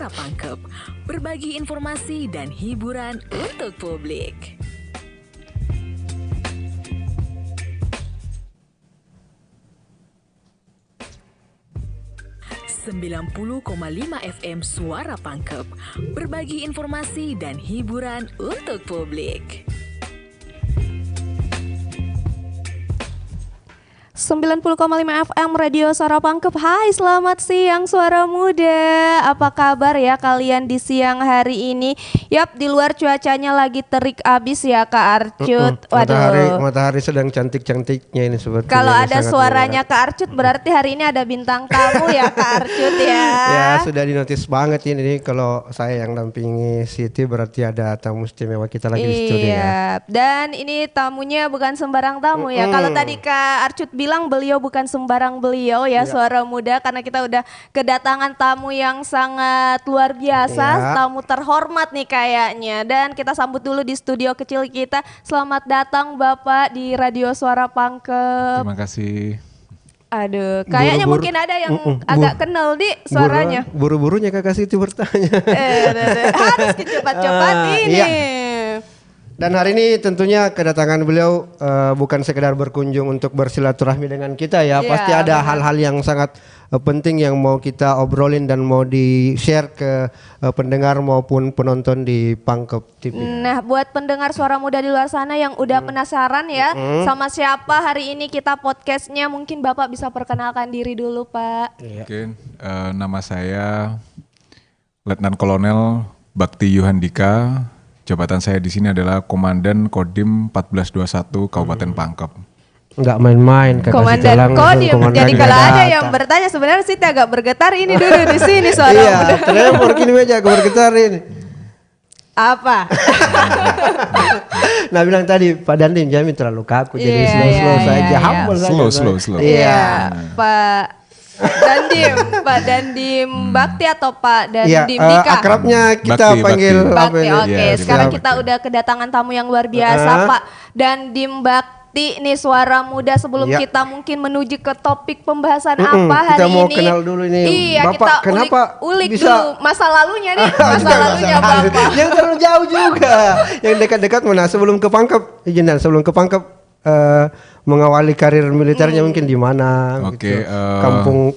Suara Pangkep, berbagi informasi dan hiburan untuk publik. .5 FM Suara Pangkep, berbagi informasi dan hiburan untuk publik. 90,5 FM Radio Suara Pangkep. Hai, selamat siang Suara Muda. Apa kabar ya kalian di siang hari ini? Yap, di luar cuacanya lagi terik abis ya Kak Arcut. Waduh. Matahari sedang cantik-cantiknya ini seperti. Kalau ada suaranya Kak Arcut berarti hari ini ada bintang tamu ya Kak Arcut ya. Ya, sudah dinotis banget ini kalau saya yang dampingi Siti berarti ada tamu istimewa kita lagi di studio ya. Dan ini tamunya bukan sembarang tamu ya. Kalau tadi Kak Arcut bilang beliau bukan sembarang beliau ya, Suara Muda, karena kita udah kedatangan tamu yang sangat luar biasa, tamu terhormat nih kayaknya. Dan kita sambut dulu di studio kecil kita. Selamat datang Bapak di Radio Suara Pangkep. Terima kasih. Aduh, kayaknya mungkin ada yang agak kenal di suaranya. Buru-burunya Kakak Siti bertanya. Harus cepat-cepat ini. Iya. Dan hari ini tentunya kedatangan beliau bukan sekedar berkunjung untuk bersilaturahmi dengan kita ya. Pasti ada hal-hal yang sangat penting yang mau kita obrolin dan mau di-share ke pendengar maupun penonton di Pangkep TV. Nah, buat pendengar Suara Muda di luar sana yang udah penasaran ya sama siapa hari ini kita podcastnya, mungkin Bapak bisa perkenalkan diri dulu Pak. Mungkin nama saya Letnan Kolonel Bakti Yuhandika. Jabatan saya di sini adalah Komandan Kodim 1421 Kabupaten Pangkep. Enggak main-main Komandan Kodim. Jadi kalau ada yang bertanya sebenarnya sih agak bergetar ini dulu di sini Suara Muda. Iya, tremor gini aja bergetar ini. Apa? Nah bilang tadi Pak Dandim jamin terlalu kaku jadi slow saja, humble saja. Slow. Iya. Pak Dandim Bakti atau Pak Dandim Dika? Akrabnya kita panggil Bakti. Oke, sekarang kita udah kedatangan tamu yang luar biasa Pak Dandim Bakti nih Suara Muda. Sebelum kita mungkin menuju ke topik pembahasan apa hari ini, kita mau kenal dulu ini. Iya, Bapak, kita kenapa ulik bisa dulu masa lalunya nih, masa lalunya Bapak. Yang terlalu jauh juga, yang dekat-dekat mana? Sebelum ke Pangkep, sebelum ke Pangkep mengawali karir militernya mungkin di mana? Oke, gitu. Kampung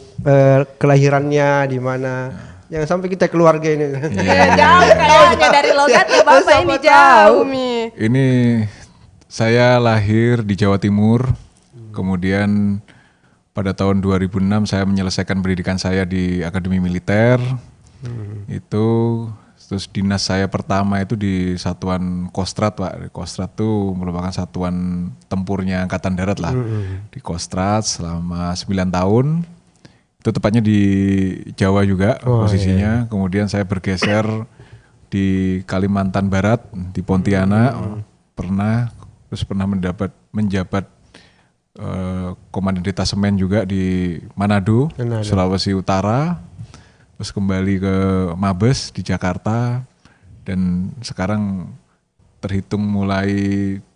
kelahirannya di mana? Jangan sampai kita keluarga ini. Jauh kayaknya dari logatnya Bapak ini jauh nih. Ini saya lahir di Jawa Timur. Kemudian pada tahun 2006 saya menyelesaikan pendidikan saya di Akademi Militer. Itu terus dinas saya pertama itu di Satuan Kostrad Pak. Kostrad itu merupakan satuan tempurnya Angkatan Darat lah. Di Kostrad selama 9 tahun. Itu tepatnya di Jawa juga posisinya. Kemudian saya bergeser di Kalimantan Barat, di Pontianak. Terus pernah menjabat komandan detasemen juga di Manado, Sulawesi Utara. Terus kembali ke Mabes di Jakarta dan sekarang terhitung mulai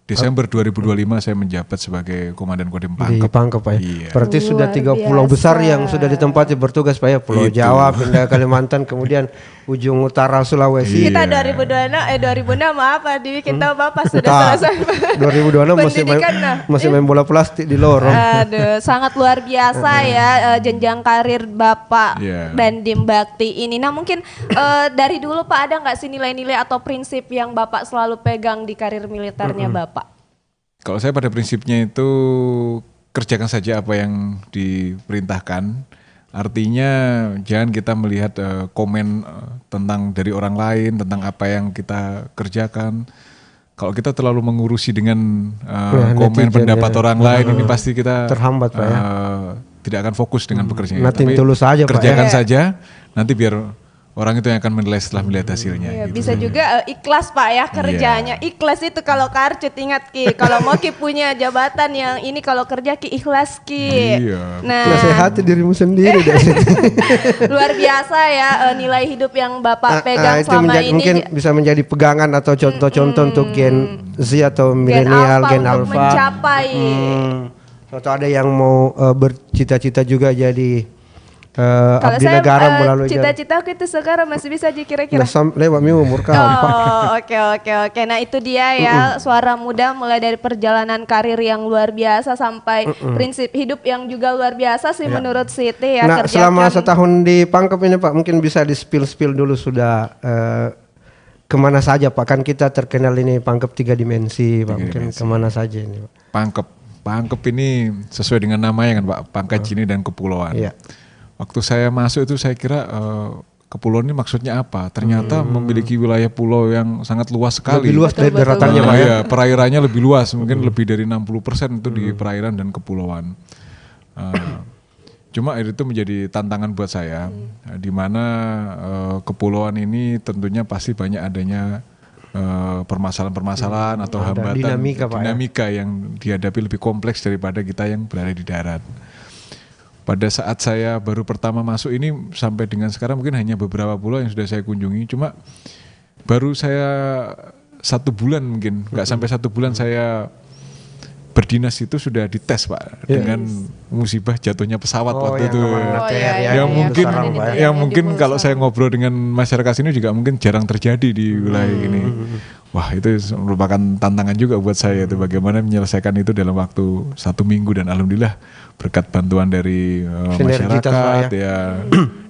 Desember 2025 saya menjabat sebagai Komandan Kodim Pangkep. Di Pangkep Pak. Iya. Berarti sudah 3 pulau besar yang sudah ditempati bertugas Pak ya. Pulau Jawa, pindah Kalimantan, kemudian ujung utara Sulawesi. Kita 2026 apa dibikin tahu Bapak sudah selesai 2026 masih main bola plastik di lorong. Aduh, sangat luar biasa ya jenjang karir Bapak Dandim Bakti ini. Nah mungkin dari dulu Pak ada nggak sih nilai-nilai atau prinsip yang Bapak selalu pegang di karir militernya Bapak? Kalau saya pada prinsipnya itu kerjakan saja apa yang diperintahkan. Artinya jangan kita melihat komen tentang dari orang lain tentang apa yang kita kerjakan. Kalau kita terlalu mengurusi dengan komen pendapat orang lain ini pasti kita terhambat Pak ya. Tidak akan fokus dengan pekerjaan. Nanti tulus saja Pak. Kerjakan saja, nanti biar orang itu yang akan menilai setelah melihat hasilnya. Iya, gitu. Bisa juga ikhlas Pak ya kerjanya. Ikhlas itu kalau Karcut ingat Ki. Kalau mau Ki punya jabatan yang ini kalau kerja Ki ikhlas Ki. Iya. Nah, nasihati dirimu sendiri dari situ. Luar biasa ya nilai hidup yang Bapak pegang itu selama ini. Mungkin bisa menjadi pegangan atau contoh-contoh untuk Gen Z atau milenial, Gen Alpha. Mencapai. Atau ada yang mau bercita-cita juga jadi Kalau abdi saya negara melalui cita-cita aku itu sekarang masih bisa aja kira-kira. lewat umur kau. Oh, oke. Nah itu dia ya, Suara Muda mulai dari perjalanan karir yang luar biasa sampai prinsip hidup yang juga luar biasa sih menurut Siti ya. Nah selama setahun di Pangkep ini Pak, mungkin bisa di spill dulu sudah kemana saja Pak? Kan kita terkenal ini Pangkep 3 dimensi Pak, mungkin kemana saja ini Pak? Pangkep ini sesuai dengan namanya kan Pak, Pangkat Jini dan Kepulauan. Iya. Waktu saya masuk itu saya kira kepulauan ini maksudnya apa? Ternyata memiliki wilayah pulau yang sangat luas sekali. Lebih luas dari daratannya Pak ya? Iya, perairannya lebih luas, mungkin lebih dari 60% itu di perairan dan kepulauan. Cuma itu menjadi tantangan buat saya, di mana kepulauan ini tentunya pasti banyak adanya permasalahan-permasalahan atau hambatan dinamika yang dihadapi lebih kompleks daripada kita yang berada di darat. Pada saat saya baru pertama masuk ini sampai dengan sekarang mungkin hanya beberapa pulau yang sudah saya kunjungi. Cuma baru saya 1 bulan mungkin, nggak sampai 1 bulan saya berdinas itu sudah dites Pak dengan musibah jatuhnya pesawat waktu itu. Yang mungkin kalau saya ngobrol dengan masyarakat sini juga mungkin jarang terjadi di wilayah ini. Wah itu merupakan tantangan juga buat saya itu bagaimana menyelesaikan itu dalam waktu 1 minggu dan alhamdulillah berkat bantuan dari masyarakat ya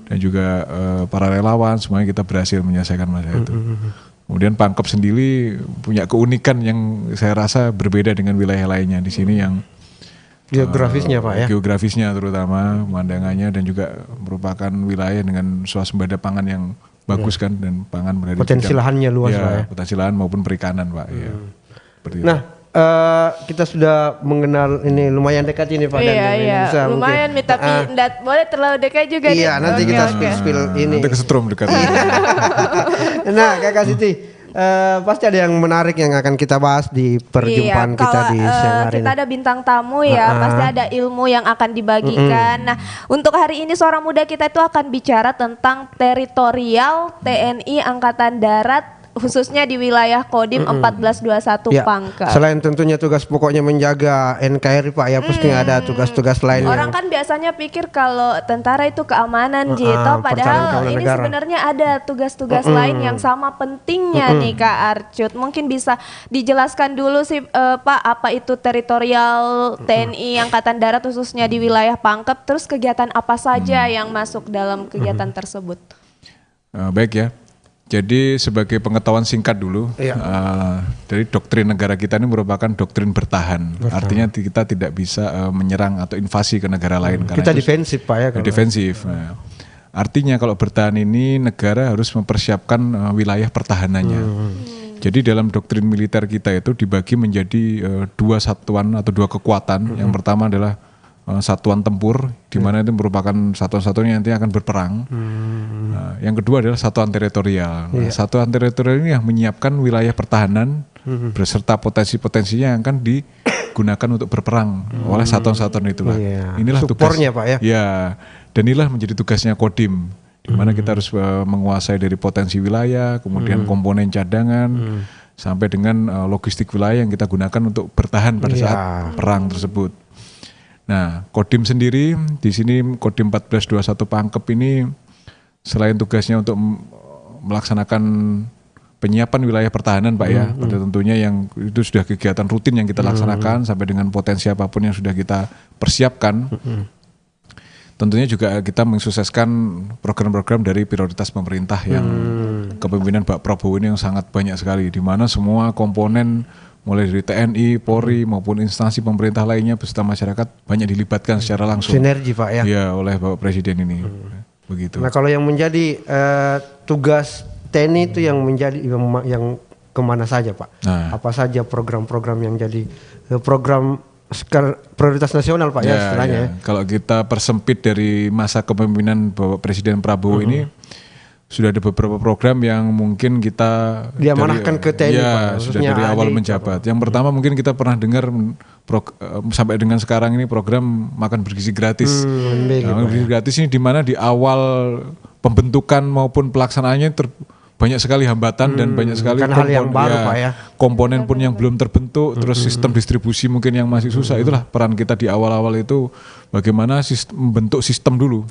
dan juga para relawan semuanya kita berhasil menyelesaikan masalah itu. Kemudian Pangkep sendiri punya keunikan yang saya rasa berbeda dengan wilayah lainnya di sini yang geografisnya Pak ya. Geografisnya terutama pemandangannya dan juga merupakan wilayah dengan swasembada pangan yang bagus kan dan pangan berada potensi lahannya luas Pak ya. Potensi lahan maupun perikanan Pak ya. Nah kita sudah mengenal ini lumayan dekat ini Pak dan Indonesia. Lumayan tapi enggak boleh terlalu dekat juga. Iya nanti kita spill ini. Nanti kesetrum dekat. Nah Kakak Siti pasti ada yang menarik yang akan kita bahas di perjumpaan kita di siang hari kita ini. ada bintang tamu ya, pasti ada ilmu yang akan dibagikan. Nah, untuk hari ini Suara Muda kita itu akan bicara tentang teritorial TNI Angkatan Darat khususnya di wilayah Kodim 1421 Pangkep. Selain tentunya tugas pokoknya menjaga NKRI Pak ya, pasti ada tugas-tugas lain. Orang kan biasanya pikir kalau tentara itu keamanan gitu, padahal ini sebenarnya ada tugas-tugas lain yang sama pentingnya nih Kak Arcut. Mungkin bisa dijelaskan dulu sih Pak, apa itu teritorial TNI Angkatan Darat khususnya di wilayah Pangkep, terus kegiatan apa saja yang masuk dalam kegiatan tersebut? Baik ya. Jadi sebagai pengetahuan singkat dulu, dari doktrin negara kita ini merupakan doktrin bertahan. Artinya kita tidak bisa menyerang atau invasi ke negara lain. Kita defensif Pak ya. Defensif. Nah, artinya kalau bertahan ini negara harus mempersiapkan wilayah pertahanannya. Jadi dalam doktrin militer kita itu dibagi menjadi 2 satuan atau 2 kekuatan. Yang pertama adalah satuan tempur, di mana itu merupakan satuan-satuan yang nanti akan berperang. Nah, yang kedua adalah satuan teritorial. Nah, satuan teritorial ini yang menyiapkan wilayah pertahanan beserta potensi-potensinya yang akan digunakan untuk berperang oleh satuan-satuan itulah. Inilah tugasnya Pak ya. Ya, dan inilah menjadi tugasnya Kodim, di mana kita harus menguasai dari potensi wilayah, kemudian komponen cadangan, sampai dengan logistik wilayah yang kita gunakan untuk bertahan pada saat perang tersebut. Nah, Kodim sendiri di sini Kodim 1421 Pangkep ini selain tugasnya untuk melaksanakan penyiapan wilayah pertahanan Pak ya, pada tentunya yang itu sudah kegiatan rutin yang kita laksanakan sampai dengan potensi apapun yang sudah kita persiapkan. Tentunya juga kita mensukseskan program-program dari prioritas pemerintah yang kepemimpinan Pak Prabowo ini yang sangat banyak sekali, di mana semua komponen mulai dari TNI, Polri maupun instansi pemerintah lainnya beserta masyarakat banyak dilibatkan secara langsung. Sinergi Pak ya. Iya, oleh Bapak Presiden ini. Begitu. Nah kalau yang menjadi tugas TNI itu yang menjadi yang kemana saja Pak? Nah. Apa saja program-program yang jadi program prioritas nasional Pak ya istilahnya ya. Kalau kita persempit dari masa kepemimpinan Bapak Presiden Prabowo ini, sudah ada beberapa program yang mungkin kita diamanahkan ke TNI Pak, sudah dari awal menjabat. Yang pertama mungkin kita pernah dengar sampai dengan sekarang ini program makan bergizi gratis. Makan bergizi gratis ini di mana di awal pembentukan maupun pelaksanaannya banyak sekali hambatan dan banyak sekali kan hal yang baru, Pak, ya. komponen pun yang belum terbentuk, terus sistem distribusi mungkin yang masih susah. Itulah peran kita di awal-awal itu, bagaimana membentuk sistem dulu,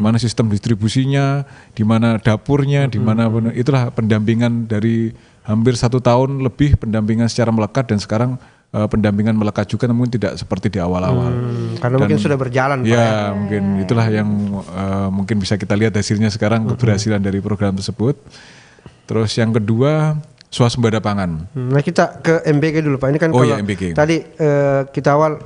mana sistem distribusinya, di mana dapurnya, di mana itulah pendampingan dari hampir 1 tahun lebih pendampingan secara melekat, dan sekarang pendampingan melekat juga, namun tidak seperti di awal-awal. Karena mungkin sudah berjalan, Pak. Ya, mungkin itulah yang mungkin bisa kita lihat hasilnya sekarang, keberhasilan dari program tersebut. Terus yang kedua, swasembada pangan. Nah, kita ke MBG dulu, Pak. Ini kan kalau MBG. tadi kita awal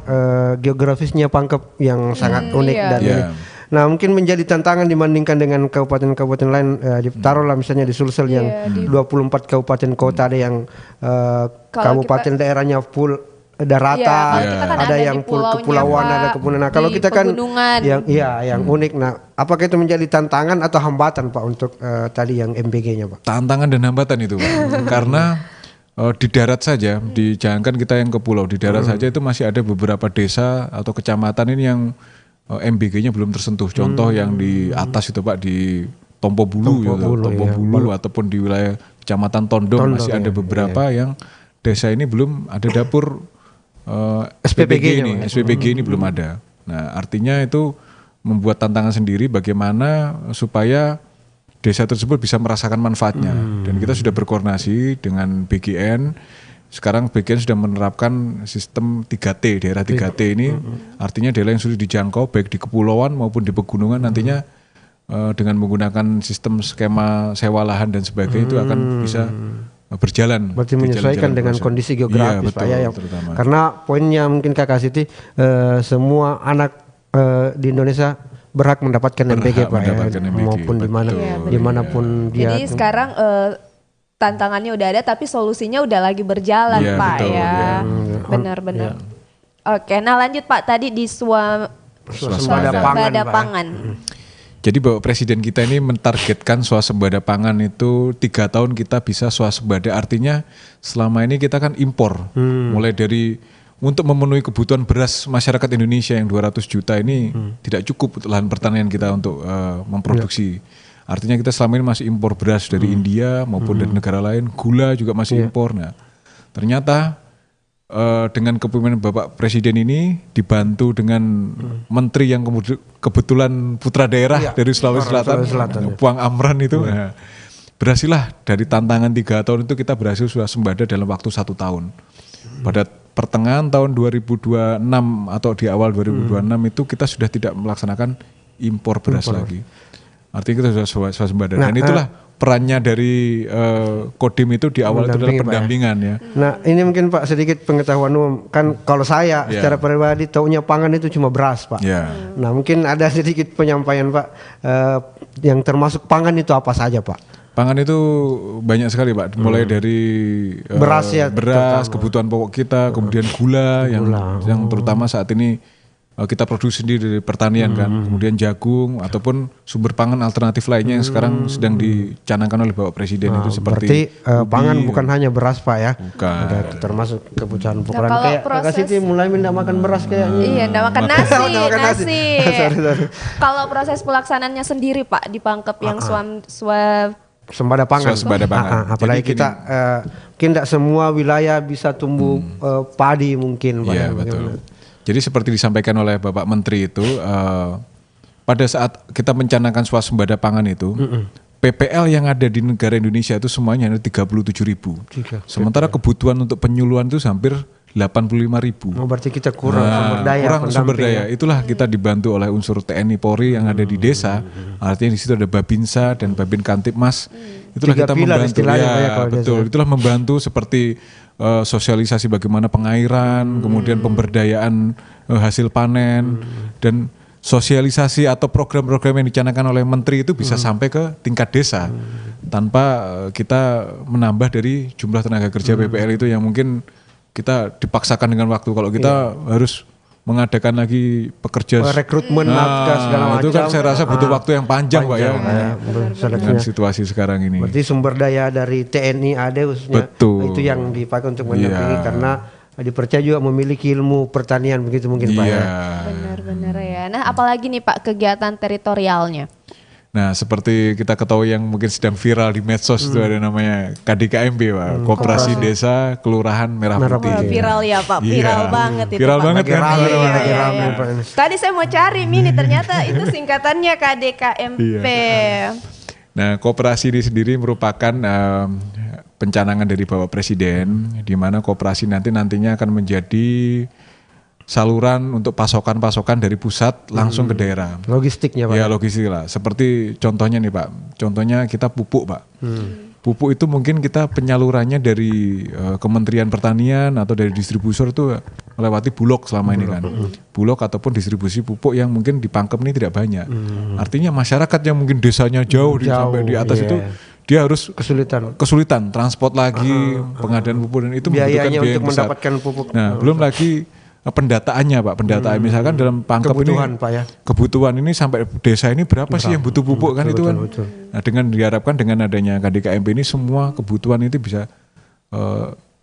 geografisnya Pangkep yang sangat unik dan ini. Nah, mungkin menjadi tantangan dibandingkan dengan kabupaten-kabupaten lain, taruhlah misalnya di Sulsel yang 24 kabupaten kota, ada yang kabupaten daerahnya full daratan, kan ada yang full kepulauan, ada kepulauan. Nah, kalau kita kan yang unik. Nah, apakah itu menjadi tantangan atau hambatan, Pak, untuk tadi yang MBG-nya, Pak? Tantangan dan hambatan itu, Pak. Karena di darat saja, jangankan kita yang ke pulau, di darat saja itu masih ada beberapa desa atau kecamatan ini yang MBG-nya belum tersentuh. Contoh yang di atas itu, Pak, di Tompo Bulu ataupun di wilayah Kecamatan Tondong masih ada beberapa yang desa ini belum ada dapur SPPG ini belum ada. Nah, artinya itu membuat tantangan sendiri bagaimana supaya desa tersebut bisa merasakan manfaatnya. Dan kita sudah berkoordinasi dengan BGN. Sekarang BGN sudah menerapkan sistem 3T, daerah 3T ini artinya daerah yang sulit dijangkau baik di kepulauan maupun di pegunungan, nantinya dengan menggunakan sistem skema sewa lahan dan sebagainya itu akan bisa berjalan. Berarti menyesuaikan dengan kondisi geografis, Pak, ya. Terutama. Karena poinnya mungkin Kakak Siti, semua anak di Indonesia berhak mendapatkan MBG, Pak, ya, maupun dimanapun dia. Jadi sekarang tantangannya udah ada, tapi solusinya udah lagi berjalan, Pak, betul, ya. Benar-benar. Oke, nah lanjut, Pak, tadi di swasembada pangan. Jadi Bapak Presiden kita ini mentargetkan swasembada pangan itu 3 tahun kita bisa swasembada. Artinya selama ini kita kan impor, mulai dari untuk memenuhi kebutuhan beras masyarakat Indonesia yang 200 juta ini tidak cukup lahan pertanian kita untuk memproduksi. Artinya kita selama ini masih impor beras dari India maupun dari negara lain, gula juga masih impor. Nah, ternyata dengan kepemimpinan Bapak Presiden ini dibantu dengan menteri yang kebetulan putra daerah dari Sulawesi Selatan, Puang Amran itu, nah, berhasillah dari tantangan 3 tahun itu kita berhasil swasembada dalam waktu 1 tahun. Pada pertengahan tahun 2026 atau di awal 2026 itu kita sudah tidak melaksanakan impor beras lagi. Artinya kita sudah swasembada. Dan itulah perannya dari Kodim itu di awal itu adalah pendampingan, ya. Nah, ini mungkin, Pak, sedikit pengetahuan umum. Kan kalau saya secara pribadi taunya pangan itu cuma beras, Pak. Nah, mungkin ada sedikit penyampaian, Pak, yang termasuk pangan itu apa saja, Pak? Pangan itu banyak sekali, Pak. Mulai dari beras, kebutuhan pokok kita, kemudian gula yang terutama saat ini kita produksi sendiri dari pertanian kan, kemudian jagung ataupun sumber pangan alternatif lainnya yang sekarang sedang dicanangkan oleh Bapak Presiden, itu seperti berarti pangan bukan hanya beras, Pak, ya. Bukan. Ada termasuk kebutuhan pokok. Kayak Kakak Siti mulai tidak makan beras kayaknya. Iya, tidak makan nasi. Sorry. Kalau proses pelaksanaannya sendiri, Pak, di Pangkep yang swasembada pangan. Apalagi kita mungkin tidak semua wilayah bisa tumbuh padi mungkin, Pak. Iya, betul. Jadi seperti disampaikan oleh Bapak Menteri itu, pada saat kita mencanangkan swasembada pangan itu, PPL yang ada di negara Indonesia itu semuanya ada 37.000. Sementara kebutuhan untuk penyuluhan itu hampir 85.000. Berarti kita kurang sumber daya. Itulah kita dibantu oleh unsur TNI Polri yang ada di desa. Artinya di situ ada Babinsa dan Babin Kantipmas. Itulah kita membantu. Betul. Itulah membantu seperti sosialisasi bagaimana pengairan, kemudian pemberdayaan hasil panen, dan sosialisasi atau program-program yang dicanangkan oleh menteri itu bisa sampai ke tingkat desa tanpa kita menambah dari jumlah tenaga kerja PPL itu yang mungkin kita dipaksakan dengan waktu. Kalau kita harus mengadakan lagi pekerja rekrutmen, segala macam. Itu kan saya rasa butuh waktu yang panjang, Pak, ya. Dengan situasi sekarang ini. Berarti sumber daya dari TNI ada khususnya. Betul. Itu yang dipakai untuk mendampingi karena dipercaya juga memiliki ilmu pertanian begitu mungkin, Pak, ya. Benar-benar, ya. Nah, apalagi nih, Pak, kegiatan teritorialnya? Nah, seperti kita ketahui yang mungkin sedang viral di medsos itu ada namanya KDKMB, Pak. Koperasi Desa Kelurahan Merah Putih. Wah, viral ya Pak, Iya. viral banget itu Viral Pak. banget kan? Rame, Iya, lagi iya, rame, iya. Pak. Tadi saya mau cari Mini, ternyata itu singkatannya KDKMP. Nah, koperasi ini sendiri merupakan pencanangan dari Bapak Presiden, di mana koperasi nantinya akan menjadi saluran untuk pasokan-pasokan dari pusat langsung ke daerah. Logistiknya Pak. Ya logistik lah. Seperti contohnya nih Pak, contohnya kita pupuk Pak. Pupuk itu mungkin kita penyalurannya dari Kementerian Pertanian atau dari distributor itu melewati Bulog selama ini kan. Bulog ataupun distribusi pupuk yang mungkin di Pangkep ini tidak banyak. Artinya masyarakat yang mungkin desanya jauh, sampai di atas itu dia harus kesulitan transport lagi, pengadaan pupuk dan itu membutuhkan biayanya biaya untuk yang besar. mendapatkan pupuk. Nah, belum lagi pendataannya Pak, pendataan misalkan dalam Pangkep Kebutuhan, ini Pak, ya. kebutuhan ini sampai desa ini berapa sih yang butuh pupuk kan itu kan. Nah, dengan diharapkan dengan adanya KDKMP ini semua kebutuhan itu bisa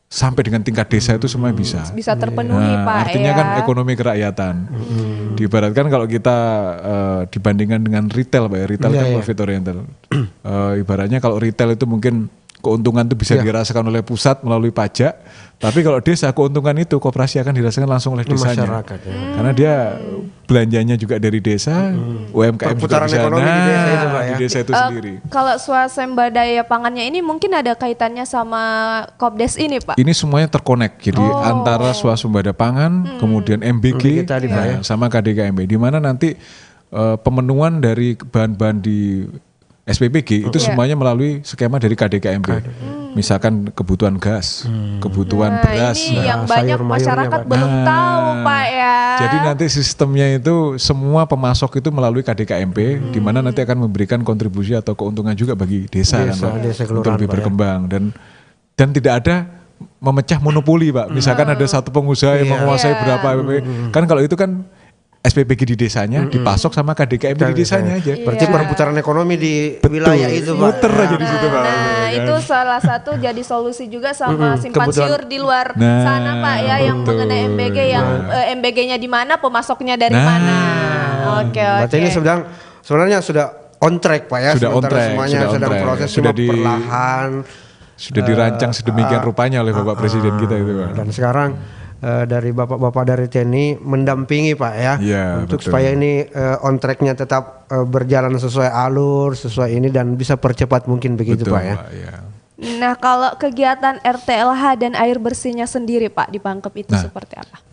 sampai dengan tingkat desa itu semua bisa. Bisa terpenuhi Pak artinya ya. kan ekonomi kerakyatan. Diibaratkan kalau kita dibandingkan dengan retail Pak, retail kan profit oriental. Ibaratnya kalau retail itu mungkin keuntungan itu bisa dirasakan oleh pusat melalui pajak, tapi kalau desa keuntungan itu koperasi akan dirasakan langsung oleh desanya. Masyarakat, ya. Karena dia belanjanya juga dari desa, UMKM juga Perputaran di sana, ekonomi di desa itu, Pak, ya. di desa itu sendiri. Kalau swasembadaya pangannya ini mungkin ada kaitannya sama Kopdes ini Pak? Ini semuanya terkonek, jadi antara swasembada pangan, kemudian MBG, tadi, Pak, ya. sama KDKMB, di mana nanti pemenuhan dari bahan-bahan di SPPG itu semuanya melalui skema dari KDKMB. Misalkan kebutuhan gas, kebutuhan beras. Ini yang banyak masyarakat belum tahu Pak ya. Jadi nanti sistemnya itu semua pemasok itu melalui KDKMP, di mana nanti akan memberikan kontribusi atau keuntungan juga bagi desa, kan, Pak, desa untuk kelurahan, lebih Pak, ya. berkembang dan tidak ada memecah monopoli Pak. Misalkan ada satu pengusaha yang menguasai berapa kan kalau itu kan SPPG di desanya dipasok sama KDKMP di desanya aja. Berarti perputaran ekonomi di wilayah itu Pak. Muter aja di situ Pak. Nah, itu salah satu jadi solusi juga sama simpang siur di luar Nah, sana Pak ya, yang betul. mengenai MBG yang MBG-nya di mana, pemasoknya dari mana. Oke. Berarti ini sebenarnya sudah on track Pak ya. Sudah on Sementara track, semuanya sudah on sedang track. proses Sudah cuma perlahan. Sudah dirancang sedemikian rupanya oleh Bapak Presiden kita itu Pak. Dan sekarang dari bapak-bapak dari TNI mendampingi Pak ya, Iya, untuk betul. supaya ini on tracknya tetap berjalan sesuai alur, sesuai ini dan bisa percepat mungkin begitu Betul, Pak ya. ya. Nah, kalau kegiatan RTLH dan air bersihnya sendiri Pak di Pangkep itu seperti apa?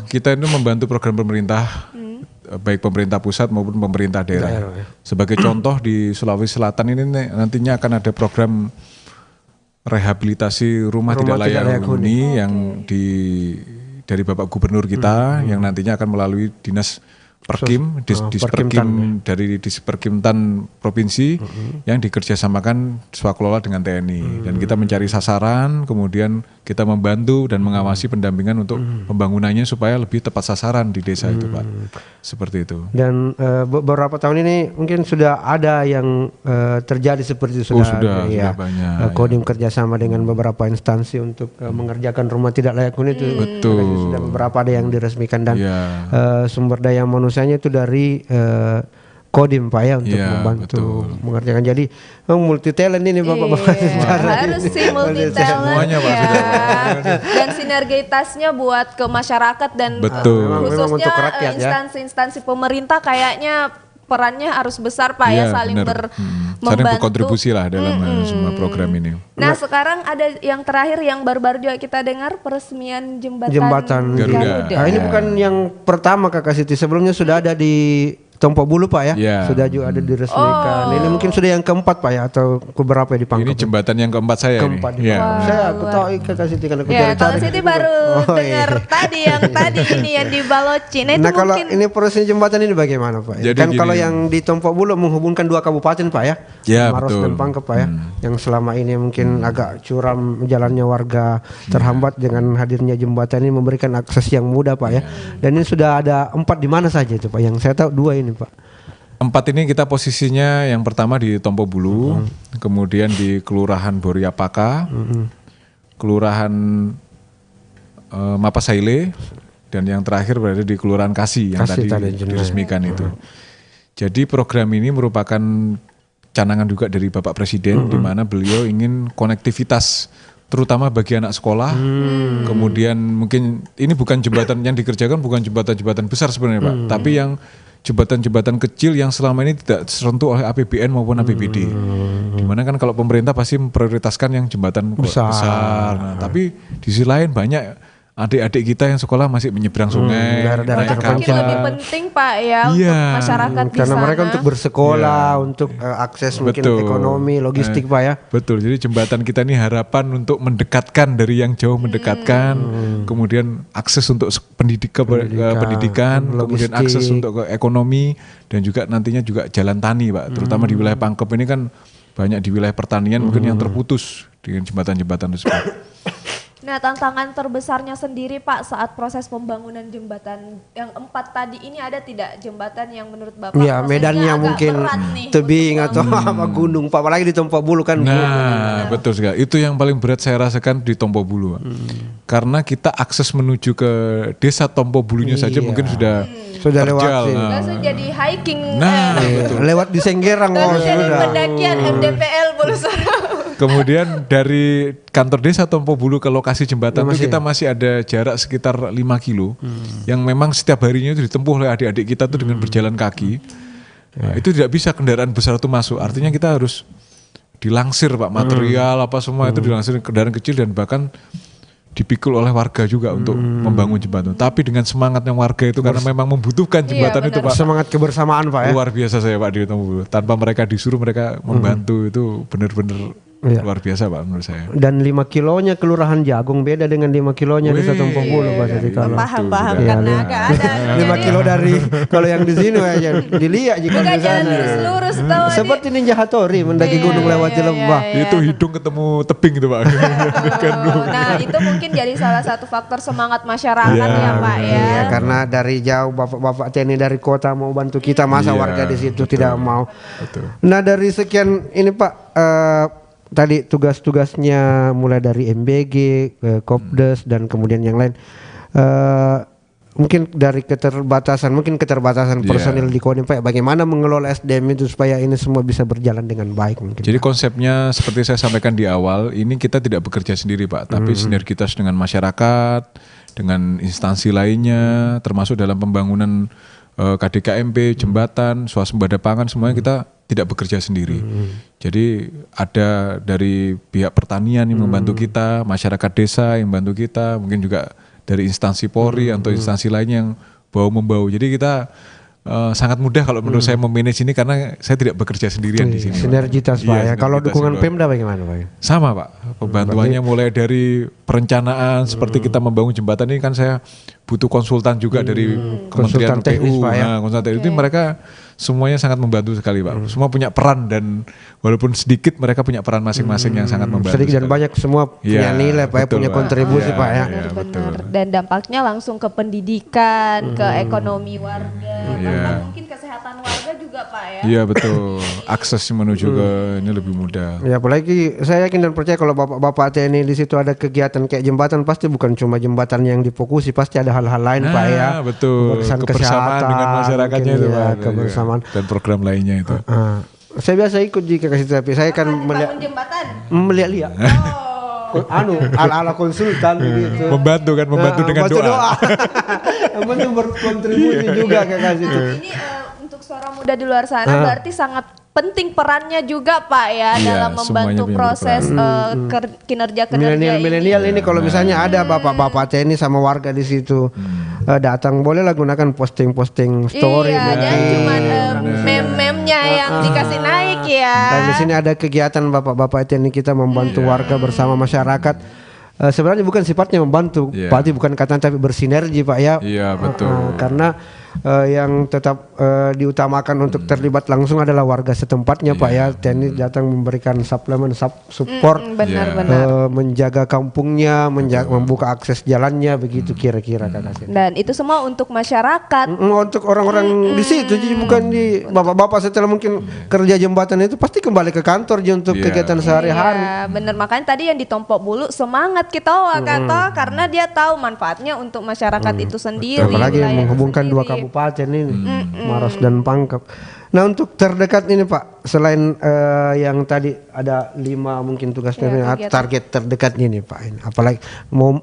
Kita itu membantu program pemerintah, baik pemerintah pusat maupun pemerintah daerah. Sebagai contoh di Sulawesi Selatan ini nantinya akan ada program rehabilitasi rumah tidak layak huni yang dari Bapak Gubernur kita yang nantinya akan melalui dinas Perkim, Disperkim dari Disperkimtan Provinsi yang dikerjasamakan swakelola dengan TNI dan kita mencari sasaran, kemudian kita membantu dan mengawasi pendampingan untuk pembangunannya supaya lebih tepat sasaran di desa itu Pak, seperti itu. Dan beberapa tahun ini mungkin sudah ada yang terjadi seperti itu sudah banyak. Kodim kerjasama dengan beberapa instansi untuk mengerjakan rumah tidak layak huni itu. Betul. Sudah beberapa ada yang diresmikan dan Iya. sumber daya manusianya itu dari Kodim Pak ya untuk membantu mengerjakan. Jadi multi talent ini bapak-bapak. Harus sih multi talent Semuanya, Pak, ya. Dan sinergitasnya buat ke masyarakat dan Betul. Memang khususnya untuk rakyat, ya. instansi-instansi pemerintah kayaknya perannya harus besar Pak ya, saling benar. Saling membantu. berkontribusi lah dalam semua program ini. Nah sekarang ada yang terakhir yang baru-baru juga kita dengar, peresmian jembatan Garuda. Nah, ini bukan yang pertama Kakak Siti, sebelumnya sudah ada di Tompo Bulu Pak ya, sudah juga ada diresmikan. Ini mungkin sudah yang keempat Pak ya atau keberapa ya di Pangkep? Ini jembatan yang keempat saya Keempat ini. di Pangkep. Saya aku tahu Kakak Siti kan aku Ya, cari-cari. kalau Siti baru dengar tadi yang tadi ini yang di Baloci. Nah, itu Nah kalau mungkin ini proses jembatan ini bagaimana Pak? Jadi Kan kalau gini. yang di Tompo Bulu menghubungkan dua kabupaten Pak ya, Ya, Maros betul. dan Pangkep Pak ya, yang selama ini mungkin agak curam jalannya warga, terhambat dengan hadirnya jembatan ini memberikan akses yang mudah Pak ya. Dan ini sudah ada 4 di mana saja itu Pak? Yang saya tahu 2 ini Pak. 4 ini kita posisinya yang pertama di Tompo Bulu, kemudian di Kelurahan Boriapaka, Kelurahan Mapasaile, dan yang terakhir berada di Kelurahan Kasih yang Kasih tadi tadi, Jenai. diresmikan itu. Jadi program ini merupakan canangan juga dari Bapak Presiden, di mana beliau ingin konektivitas terutama bagi anak sekolah. Kemudian mungkin ini bukan jembatan yang dikerjakan, bukan jembatan-jembatan besar sebenarnya Pak, tapi yang jembatan-jembatan kecil yang selama ini tidak tersentuh oleh APBN maupun APBD. Dimana kan kalau pemerintah pasti memprioritaskan yang jembatan besar. Nah, tapi di sisi lain banyak adik-adik kita yang sekolah masih menyeberang sungai, daerah-daerah naik Mungkin kapal. lebih penting Pak ya untuk Iya. masyarakat di Karena sana. mereka untuk bersekolah, untuk akses mungkin Betul. ekonomi, logistik Pak ya. Betul, jadi jembatan kita ini harapan untuk mendekatkan dari yang jauh mendekatkan, kemudian akses untuk pendidikan, kemudian logistik. akses untuk ke ekonomi, dan juga nantinya juga jalan tani Pak, terutama di wilayah Pangkep ini kan banyak di wilayah pertanian mungkin yang terputus dengan jembatan-jembatan tersebut. Nah, tantangan terbesarnya sendiri Pak saat proses pembangunan jembatan yang 4 tadi ini, ada tidak jembatan yang menurut Bapak Ya, prosesnya medannya agak mungkin berat nih tebing untuk atau apa gunung Pak, apalagi di Tompo Bulu kan. Nah, betul sekali. Itu yang paling berat saya rasakan di Tompo Bulu, Pak. Karena kita akses menuju ke desa Tompo Bulunya saja mungkin sudah lewat terjal. sih. Nah, langsung jadi hiking Lewat di Senggerang langsung jadi sudah. pendakian MDPL Bulusara. Kemudian dari kantor desa Tompo Bulu ke lokasi jembatan itu kita masih ada jarak sekitar 5 kilo yang memang setiap harinya itu ditempuh oleh adik-adik kita tuh dengan berjalan kaki. Nah, itu tidak bisa kendaraan besar itu masuk. Artinya kita harus dilangsir Pak, material apa semua itu dilangsir kendaraan kecil, dan bahkan dipikul oleh warga juga untuk membangun jembatan. Tapi dengan semangatnya warga itu karena memang membutuhkan jembatan itu Pak. Semangat kebersamaan Pak ya. Luar biasa saya Pak di Tompo Bulu. Tanpa mereka disuruh, mereka membantu, itu benar-benar luar biasa Pak menurut saya. Dan 5 kilonya Kelurahan Jagung beda dengan 5 kilonya Desa Tompo Bulu Pak. Jadi kalau Paham Iya, karena agak ada 5 kilo dari kalau yang di sini aja dilihat jika bukan di jalan sana. lurus tahu Seperti Ninja Hattori mendaki gunung lewat lembah. Itu hidung ketemu tebing itu Pak. Nah, itu mungkin jadi salah satu faktor semangat masyarakat ya Pak ya. Iya, karena dari jauh bapak-bapak TNI dari kota mau bantu kita, masa warga di situ tidak mau. Nah, dari sekian ini Pak, tadi tugas-tugasnya mulai dari MBG, Kopdes dan kemudian yang lain. Mungkin dari keterbatasan personil di Kodim Pak, bagaimana mengelola SDM itu supaya ini semua bisa berjalan dengan baik mungkin. Jadi konsepnya seperti saya sampaikan di awal, ini kita tidak bekerja sendiri Pak, tapi sinergitas dengan masyarakat, dengan instansi lainnya, termasuk dalam pembangunan KDKMP, jembatan, swasembada pangan, semuanya kita tidak bekerja sendiri. Jadi ada dari pihak pertanian yang membantu kita, masyarakat desa yang membantu kita, mungkin juga dari instansi Polri atau instansi lain yang bahu-membahu. Jadi kita sangat mudah kalau menurut saya memanage ini karena saya tidak bekerja sendirian di sini. Sinergitas Pak ya. Kalau sinergitas dukungan itu. Pemda bagaimana Pak? Sama Pak, pembantuannya mulai dari perencanaan seperti kita membangun jembatan ini kan saya butuh konsultan juga dari Kementerian Konsultan teknis, PU. Pak, ya. Nah, konsultan teknis itu mereka semuanya sangat membantu sekali Pak. Semua punya peran, dan walaupun sedikit mereka punya peran masing-masing yang sangat membantu. Sedikit dan sekali. banyak semua punya Iya, nilai Pak ya, betul, punya Pak. kontribusi Iya, Pak ya. iya, betul. Dan dampaknya langsung ke pendidikan, ke ekonomi warga, bahkan mungkin kesehatan warga juga Pak ya. Iya betul, akses menuju ke ini lebih mudah. Ya, apalagi saya yakin dan percaya kalau bapak-bapak TNI di situ ada kegiatan kayak jembatan, pasti bukan cuma jembatan yang difokusi, pasti ada hal-hal lain Pak ya. Betul, Urusan kebersamaan kesehatan, dengan masyarakatnya mungkin itu ya, Pak. kebersamaan. Dan program lainnya itu. Saya biasa ikut jika kasih, tapi saya kan Bangun jembatan. melihat-lihat. Ala-ala konsultan gitu. Membantu kan, membantu dengan bantu doa. Yang penting berkontribusi juga ke kasih itu. Ini untuk suara muda di luar sana berarti sangat penting perannya juga Pak ya Iya, dalam membantu semuanya punya proses kinerja-kinerja Milenial ini kalau misalnya ada bapak-bapak TNI sama warga di situ datang, bolehlah gunakan posting-posting story. Iya, mungkin. jangan cuma meme-memnya yang dikasih naik ya. Dan di sini ada kegiatan bapak-bapak TNI kita membantu warga bersama masyarakat. Sebenarnya bukan sifatnya membantu, Iya. Pak, bukan kata tapi bersinergi Pak ya. Iya betul. Karena yang tetap diutamakan untuk terlibat langsung adalah warga setempatnya Pak ya. TNI datang memberikan suplemen, support, Benar-benar. menjaga kampungnya, membuka akses jalannya, begitu kira-kira Kak Kasih. Dan itu semua untuk masyarakat. Untuk orang-orang di situ, jadi bukan di bapak-bapak setelah mungkin kerja jembatan itu pasti kembali ke kantor aja untuk kegiatan sehari-hari. Iya, bener, makanya tadi yang di Tompo Bulu semangat kita kata karena dia tahu manfaatnya untuk masyarakat itu sendiri. Apalagi wilayah itu menghubungkan dua sendiri. kabupaten ini, Maros dan Pangkep. Nah untuk terdekat ini Pak, selain yang tadi ada 5 mungkin tugas target terdekat ini Pak, ini apalagi mau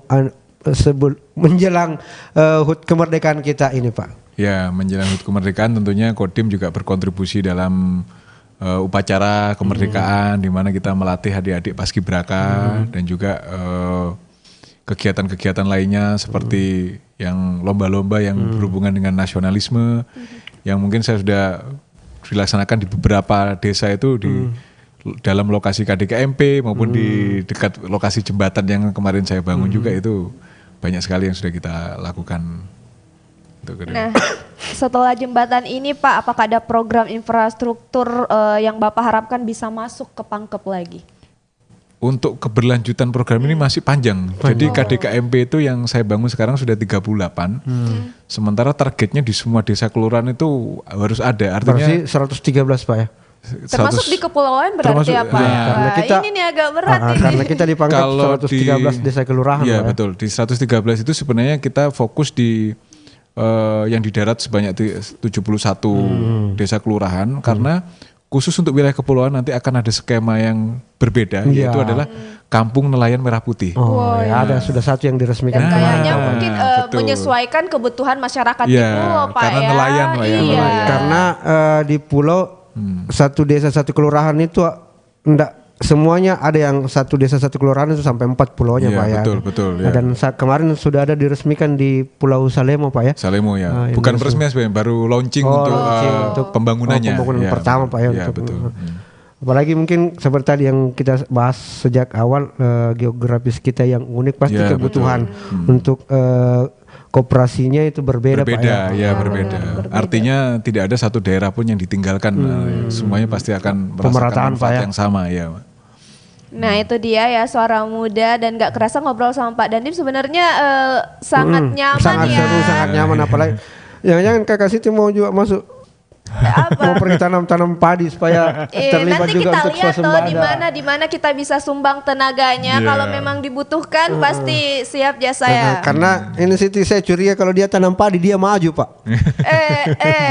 menjelang HUT kemerdekaan kita ini Pak. Ya, menjelang HUT kemerdekaan tentunya Kodim juga berkontribusi dalam upacara kemerdekaan di mana kita melatih adik-adik paskibraka dan juga kegiatan-kegiatan lainnya seperti yang lomba-lomba yang berhubungan dengan nasionalisme yang mungkin saya sudah dilaksanakan di beberapa desa itu di dalam lokasi KDKMP maupun di dekat lokasi jembatan yang kemarin saya bangun juga itu banyak sekali yang sudah kita lakukan. Nah, setelah jembatan ini Pak, apakah ada program infrastruktur yang Bapak harapkan bisa masuk ke Pangkep lagi? Untuk keberlanjutan program ini masih panjang. Jadi KDKMP itu yang saya bangun sekarang sudah 38. Sementara targetnya di semua desa kelurahan itu harus ada. Artinya berarti 113 Pak ya. Termasuk di kepulauan berarti apa? Ya, karena kita, ini nih agak berat ini. Karena kita di Pangkep 113 desa kelurahan. Iya Pak, betul. Di 113 itu sebenarnya kita fokus di yang di darat sebanyak 71 desa kelurahan karena khusus untuk wilayah kepulauan nanti akan ada skema yang berbeda yaitu adalah Kampung Nelayan Merah Putih. Ada sudah satu yang diresmikan. Dan kayaknya mungkin menyesuaikan kebutuhan masyarakat di pulau Pak karena ya. nelayan. Karena di pulau satu desa satu kelurahan itu enggak semuanya ada yang satu desa satu kelurahan itu sampai 4 pulaunya Pak ya. Betul. Ya. Dan kemarin sudah ada diresmikan di Pulau Salemo Pak ya. Salemo ya. Bukan resmi sebenarnya, baru launching untuk pembangunannya. Pembangunan pertama Pak ya. Betul. Apalagi mungkin seperti tadi yang kita bahas sejak awal geografis kita yang unik pasti kebutuhan untuk kooperasinya itu berbeda Pak ya. Berbeda. Artinya tidak ada satu daerah pun yang ditinggalkan. Semuanya pasti akan merasakan manfaat yang sama ya. Nah itu dia ya suara muda dan gak kerasa ngobrol sama Pak Dandim sebenarnya sangat nyaman sangat ya. Seru, sangat nyaman apalagi jangan-jangan Kakak Siti mau juga masuk. Mau pergi tanam padi supaya terlibat nanti juga kita untuk lihat swasembada. di mana kita bisa sumbang tenaganya kalau memang dibutuhkan pasti siap jasa ya. Karena ini Siti saya curiga kalau dia tanam padi dia maju Pak.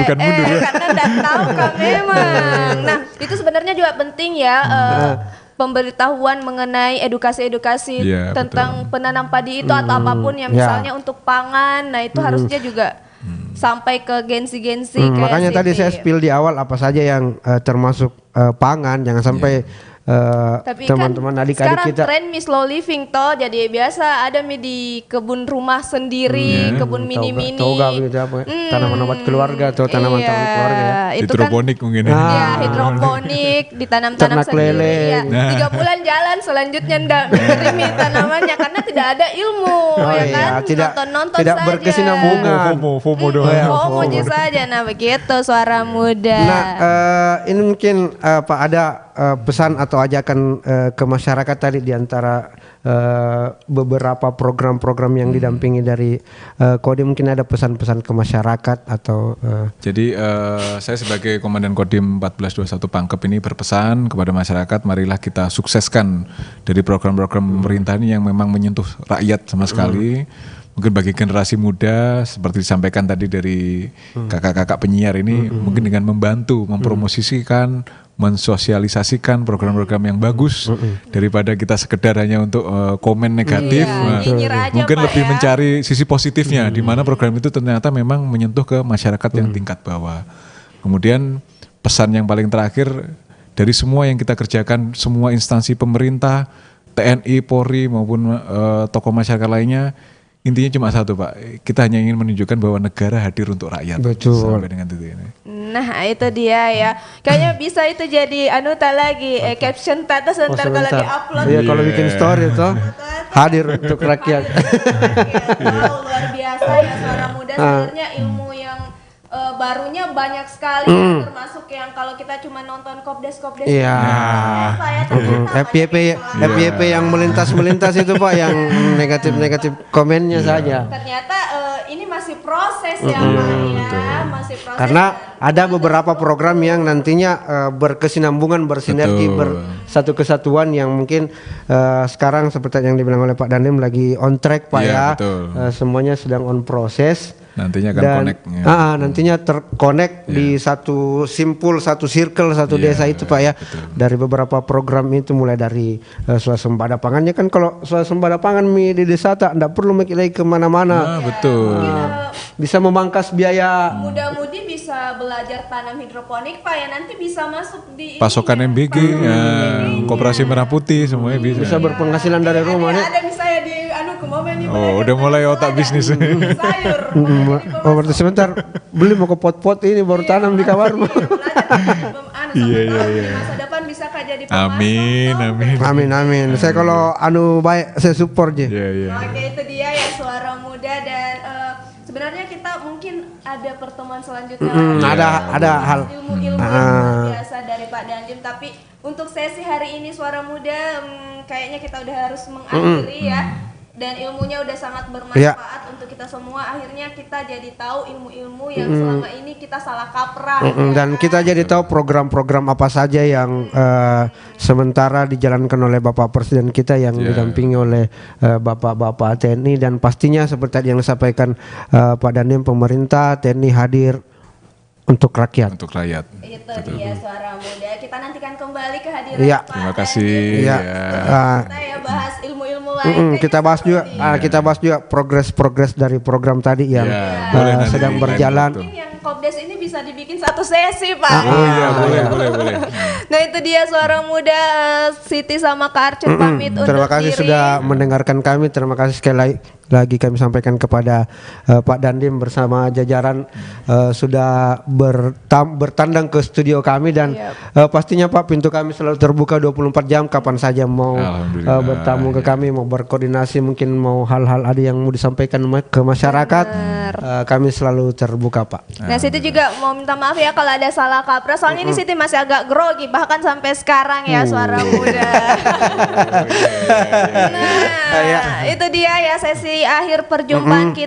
Bukan mundur ya. Karena enggak tahu kan memang. Nah itu sebenarnya juga penting ya. Pemberitahuan mengenai edukasi-edukasi tentang penanam padi itu atau apapun yang misalnya untuk pangan. Nah itu harusnya juga sampai ke gensi-gensi. Makanya tadi saya spill di awal apa saja yang termasuk pangan, jangan sampai tapi teman-teman kan adik-adik sekarang kita tren slow living toh, jadi biasa ada di kebun rumah sendiri, kebun mini-mini, toga gitu apa, tanaman obat keluarga atau tanaman-tanaman keluarga ya. Itu hidroponik kan, mungkin ya hidroponik, ditanam-tanam ternak sendiri lele. ya. 3 bulan jalan selanjutnya ndak mengerimi tanamannya karena tidak ada ilmu ya kan, nonton-nonton tidak saja. berkesinambungan. FOMO doang. FOMO saja, nah begitu suara muda. Nah ini mungkin Pak ada pesan atau ajakan ke masyarakat tadi di antara beberapa program-program yang didampingi dari Kodim, mungkin ada pesan-pesan ke masyarakat atau Jadi saya sebagai Komandan Kodim 1421 Pangkep ini berpesan kepada masyarakat, marilah kita sukseskan dari program-program pemerintah ini yang memang menyentuh rakyat sama sekali. Mungkin bagi generasi muda seperti disampaikan tadi dari kakak-kakak penyiar ini, mungkin dengan membantu mempromosikan, mensosialisasikan program-program yang bagus daripada kita sekedar hanya untuk komen negatif. Mungkin lebih mencari sisi positifnya di mana program itu ternyata memang menyentuh ke masyarakat yang tingkat bawah. Kemudian pesan yang paling terakhir dari semua yang kita kerjakan, semua instansi pemerintah, TNI, Polri maupun tokoh masyarakat lainnya, intinya cuma satu Pak, kita hanya ingin menunjukkan bahwa negara hadir untuk rakyat. Betul. Sampai dengan titik ini. Nah itu dia ya, kayaknya bisa itu jadi anuta lagi, caption tata sebentar kalau di-upload. Iya kalau bikin story itu hadir untuk rakyat. Wow, luar biasa ya suara muda, sebenarnya ilmu yang barunya banyak sekali ya, termasuk yang kalau kita cuma nonton kopdes-kopdes. Iya. FYP yang melintas itu Pak, yang negatif komennya saja. Ternyata ini masih proses ya Pak ya, masih proses. Karena ada beberapa program yang nantinya berkesinambungan, bersinergi, bersatu kesatuan yang mungkin sekarang seperti yang dibilang oleh Pak Dandim lagi on track Pak ya. Betul. Semuanya sedang on proses. Nantinya akan dan connect, ya. nantinya terkonek di satu simpul, satu circle, satu desa itu Pak ya. Dari beberapa program itu mulai dari swasembada pangannya kan, kalau swasembada pangan di desa tak enggak perlu lagi kemana-mana. Betul. Bisa memangkas biaya. Muda-mudi bisa belajar tanam hidroponik Pak ya, nanti bisa masuk di Pasokan MBG, ya, Koperasi Merah Putih semuanya bisa. Bisa berpenghasilan dari rumah nih. Ada misalnya di kemarin nih. Oh, udah mulai otak bisnis. Sayur. Oh berarti sebentar beli mau ke pot-pot ini baru tanam di kamarmu. Iya. Masa depan bisa Kak jadi pemasok. Amin. Saya kalau baik saya support je. Iya. Oke, itu dia ya Suara Muda. Dan sebenarnya kita mungkin ada pertemuan selanjutnya Ada hal ilmu-ilmu yang luar biasa dari Pak Dandim, tapi untuk sesi hari ini Suara Muda kayaknya kita udah harus mengakhiri ya. Dan ilmunya udah sangat bermanfaat untuk kita semua. Akhirnya kita jadi tahu ilmu-ilmu yang selama ini kita salah kaprah. Dan kita jadi tahu program-program apa saja yang sementara dijalankan oleh Bapak Presiden kita yang didampingi oleh Bapak-Bapak TNI. Dan pastinya seperti tadi yang disampaikan Pak Dandim, pemerintah TNI hadir untuk rakyat. Untuk rakyat. Itu dia Suara Muda. Kita nantikan kembali kehadiran Pak Terima kasih. Kita ya bahas ilmu-ilmu lain. Kita bahas juga progres dari program tadi yang sedang berjalan. Mungkin yang Kopdes ini bisa dibikin satu sesi Pak. Boleh. Nah itu dia Suara Muda. Siti sama Kak Arcut pamit undur Terima kasih diri. sudah mendengarkan kami. Terima kasih sekali lagi kami sampaikan kepada Pak Dandim bersama jajaran sudah bertandang ke studio kami. Dan pastinya Pak, pintu kami selalu terbuka 24 jam kapan saja mau bertamu ke kami, mau berkoordinasi, mungkin mau hal-hal ada yang mau disampaikan ke masyarakat, kami selalu terbuka Pak. Nah Siti juga mau minta maaf ya kalau ada salah kaprah, soalnya ini Siti masih agak grogi bahkan sampai sekarang ya Suara Muda. Nah itu dia ya sesi akhir perjumpaan kita.